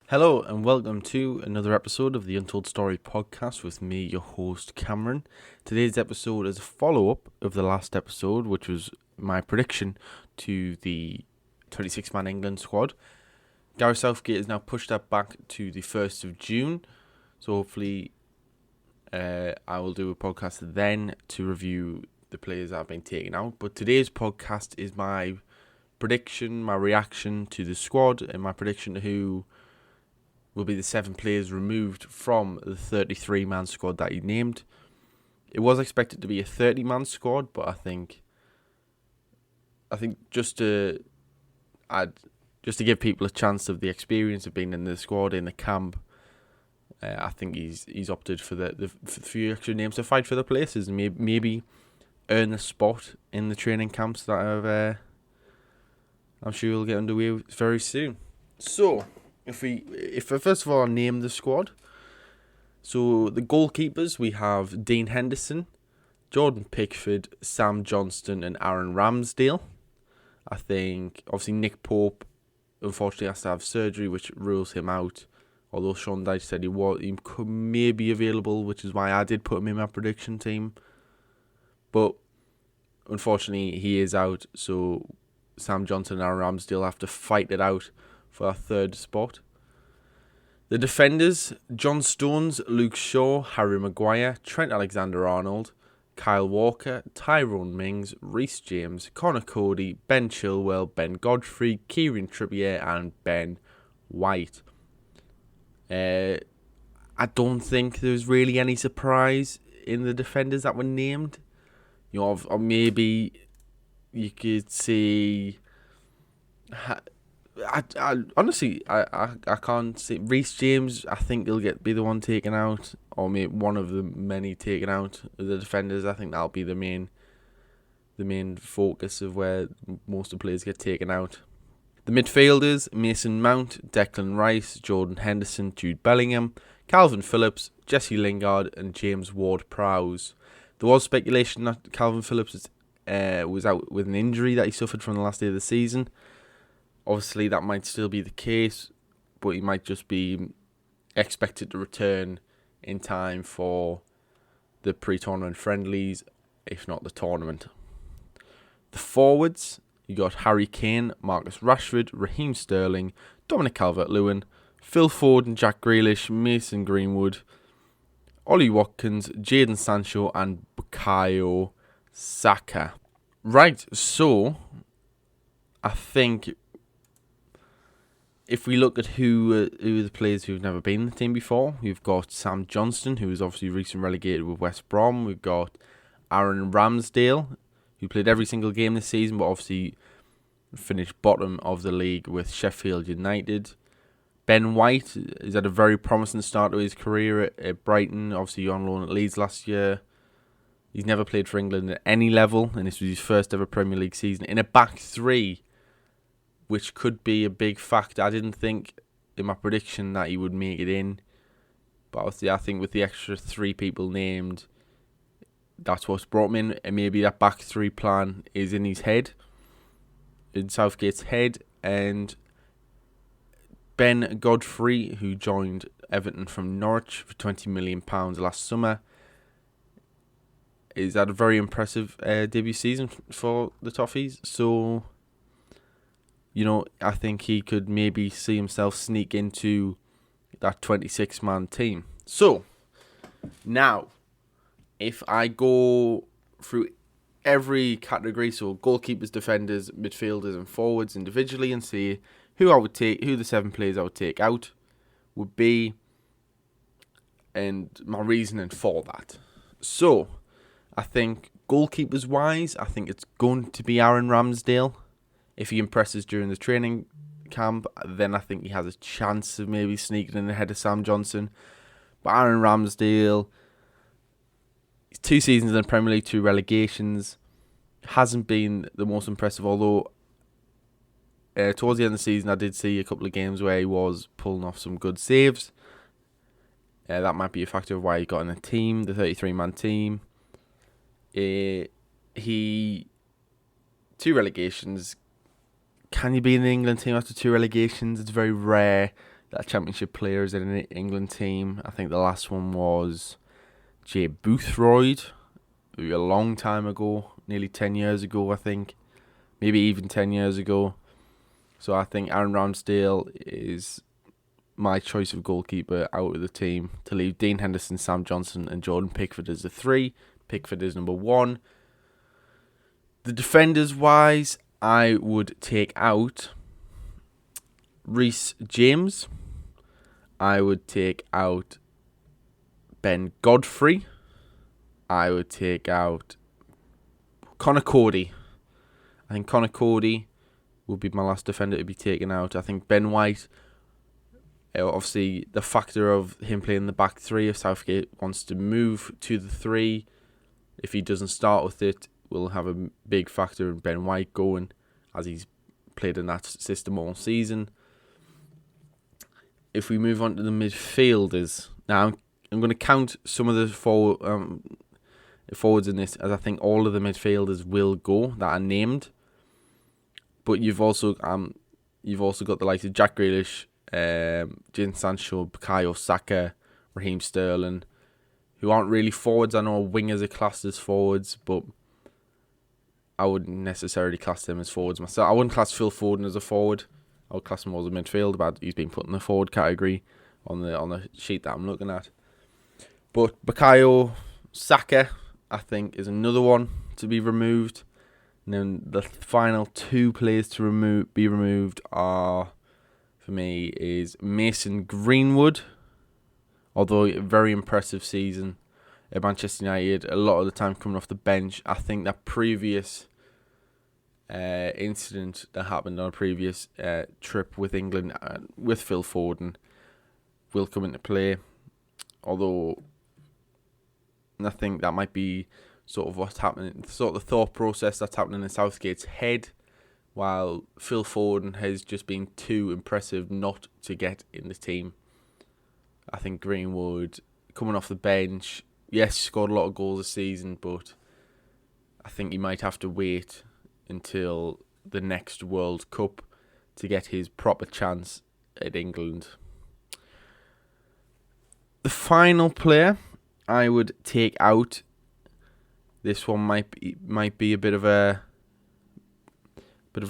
Hello and welcome to another episode of the Untold Story podcast with me, your host Cameron. Today's episode is a follow-up of the last episode, which was my prediction to the 26-man England squad. Gareth Southgate has now pushed that back to the 1st of June, so hopefully I will do a podcast then to review the players that have been taken out. But today's podcast is my prediction, my reaction to the squad, and my prediction to who will be the 7 players removed from the 33-man squad that he named. It was expected to be a 30-man squad, but I think just to give people a chance of the experience of being in the squad, in the camp, I think he's opted for the few extra names to fight for the places and maybe earn a spot in the training camps that I'm sure will get underway very soon. So, if I first of all name the squad, so the goalkeepers, we have Dean Henderson, Jordan Pickford, Sam Johnston and Aaron Ramsdale. I think obviously Nick Pope unfortunately has to have surgery, which rules him out, although Sean Dyche said he could maybe be available, which is why I did put him in my prediction team. But unfortunately he is out, so Sam Johnston and Aaron Ramsdale have to fight it out for our third spot. The defenders, John Stones, Luke Shaw, Harry Maguire, Trent Alexander-Arnold, Kyle Walker, Tyrone Mings, Reece James, Connor Cody, Ben Chilwell, Ben Godfrey, Kieran Trippier and Ben White. I don't think there's really any surprise in the defenders that were named. Or maybe you could say... I honestly can't see. Reece James, I think he'll be the one taken out, or maybe one of the many taken out of the defenders. I think that'll be the main focus of where most of the players get taken out. The midfielders, Mason Mount, Declan Rice, Jordan Henderson, Jude Bellingham, Calvin Phillips, Jesse Lingard and James Ward-Prowse. There was speculation that Calvin Phillips was out with an injury that he suffered from the last day of the season. Obviously, that might still be the case, but he might just be expected to return in time for the pre-tournament friendlies, if not the tournament. The forwards, you got Harry Kane, Marcus Rashford, Raheem Sterling, Dominic Calvert-Lewin, Phil Foden, Jack Grealish, Mason Greenwood, Ollie Watkins, Jadon Sancho and Bukayo Saka. Right, so I think if we look at who are the players who've never been in the team before, we've got Sam Johnston, who was obviously recently relegated with West Brom. We've got Aaron Ramsdale, who played every single game this season, but obviously finished bottom of the league with Sheffield United. Ben White has had a very promising start to his career at Brighton, obviously on loan at Leeds last year. He's never played for England at any level, and this was his first ever Premier League season in a back three, which could be a big factor. I didn't think in my prediction that he would make it in, but obviously I think with the extra 3 people named, that's what's brought him in, and maybe that back 3 plan is in his head, in Southgate's head. And Ben Godfrey, who joined Everton from Norwich for £20 million last summer, is had a very impressive debut season for the Toffees, so I think he could maybe see himself sneak into that 26-man team. So, now, if I go through every category, so goalkeepers, defenders, midfielders and forwards individually, and see who the 7 players I would take out would be, and my reasoning for that. So, I think goalkeepers-wise, I think it's going to be Aaron Ramsdale. If he impresses during the training camp, then I think he has a chance of maybe sneaking in ahead of Sam Johnston. But Aaron Ramsdale, 2 seasons in the Premier League, 2 relegations, hasn't been the most impressive, although towards the end of the season I did see a couple of games where he was pulling off some good saves. That might be a factor of why he got in the team, the 33-man team. He 2 relegations. Can you be in the England team after 2 relegations? It's very rare. championship players in an England team. I think the last one was Jay Boothroyd, a long time ago, nearly 10 years ago, I think. Maybe even 10 years ago. So I think Aaron Ramsdale is my choice of goalkeeper out of the team, to leave Dean Henderson, Sam Johnson and Jordan Pickford as the 3. Pickford is number 1. The defenders wise, I would take out Reece James. I would take out Ben Godfrey. I would take out Connor Cody. I think Connor Cody would be my last defender to be taken out. I think Ben White, obviously the factor of him playing the back 3, if Southgate wants to move to the 3, if he doesn't start with it, will have a big factor in Ben White going, as he's played in that system all season. If we move on to the midfielders, now I'm going to count some of the forwards in this, as I think all of the midfielders will go that are named. But you've also got the likes of Jack Grealish, Jadon Sancho, Bukayo Saka, Raheem Sterling, who aren't really forwards. I know wingers are classed as forwards, but I wouldn't necessarily class them as forwards myself. I wouldn't class Phil Foden as a forward. I would class him as a midfield, but he's been put in the forward category on the sheet that I'm looking at. But Bukayo Saka, I think, is another one to be removed. And then the final 2 players to be removed are, for me, is Mason Greenwood. Although a very impressive season at Manchester United, a lot of the time coming off the bench. I think that previous incident that happened on a previous trip with England with Phil Foden will come into play. Although I think that might be sort of what's happening, sort of the thought process that's happening in Southgate's head, while Phil Foden has just been too impressive not to get in the team. I think Greenwood, coming off the bench, yes, scored a lot of goals this season, but I think he might have to wait until the next World Cup to get his proper chance at England. The final player I would take out, this one might be a bit of a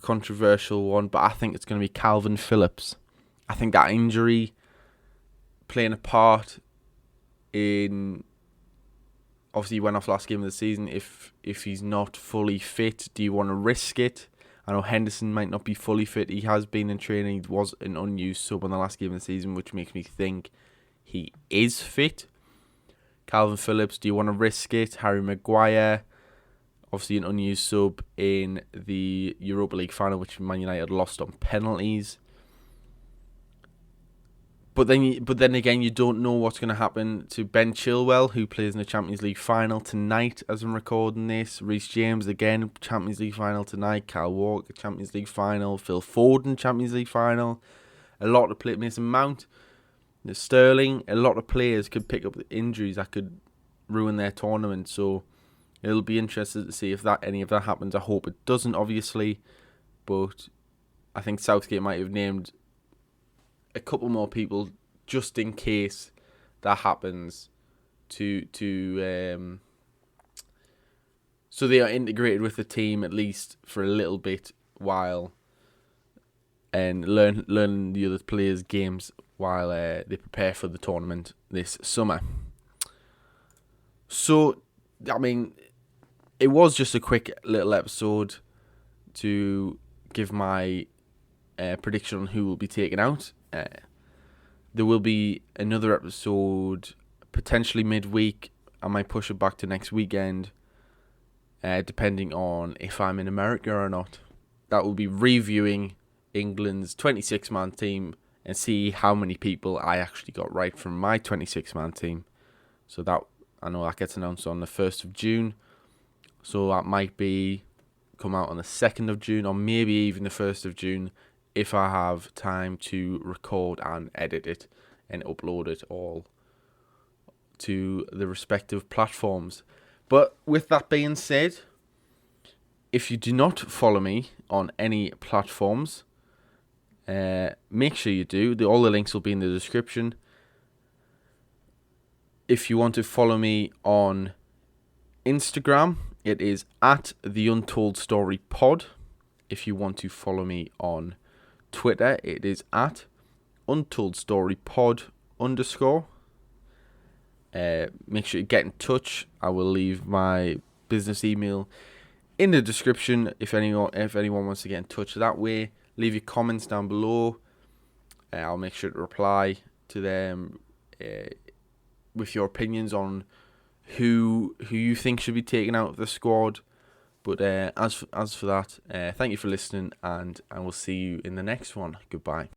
controversial one, but I think it's going to be Calvin Phillips. I think that injury playing a part in, obviously he went off last game of the season. If he's not fully fit, do you want to risk it? I know Henderson might not be fully fit. He has been in training. He was an unused sub on the last game of the season, which makes me think he is fit. Calvin Phillips, do you want to risk it? Harry Maguire, obviously an unused sub in the Europa League final, which Man United lost on penalties. But then again, you don't know what's going to happen to Ben Chilwell, who plays in the Champions League final tonight as I'm recording this. Reece James, again, Champions League final tonight. Kyle Walker, Champions League final. Phil Foden, Champions League final. A lot of players. Mason Mount, Sterling, a lot of players could pick up injuries that could ruin their tournament. So it'll be interesting to see if any of that happens. I hope it doesn't, obviously. But I think Southgate might have named a couple more people just in case that happens so they are integrated with the team at least for a little bit while and learn the other players' games while they prepare for the tournament this summer. So, I mean, it was just a quick little episode to give my prediction on who will be taken out. There will be another episode potentially midweek. I might push it back to next weekend, depending on if I'm in America or not. That will be reviewing England's 26-man team and see how many people I actually got right from my 26-man team. So that, I know that gets announced on the 1st of June. So that might come out on the 2nd of June or maybe even the 1st of June if I have time to record and edit it and upload it all to the respective platforms. But with that being said, if you do not follow me on any platforms, Make sure you do. All the links will be in the description. If you want to follow me on Instagram, it is at the Untold Story Pod. If you want to follow me on Twitter, it is at Untold Story Pod _. Make sure you get in touch. I will leave my business email in the description if anyone wants to get in touch that way. Leave your comments down below. I'll make sure to reply to them with your opinions on who you think should be taken out of the squad. But as for that, thank you for listening, and I will see you in the next one. Goodbye.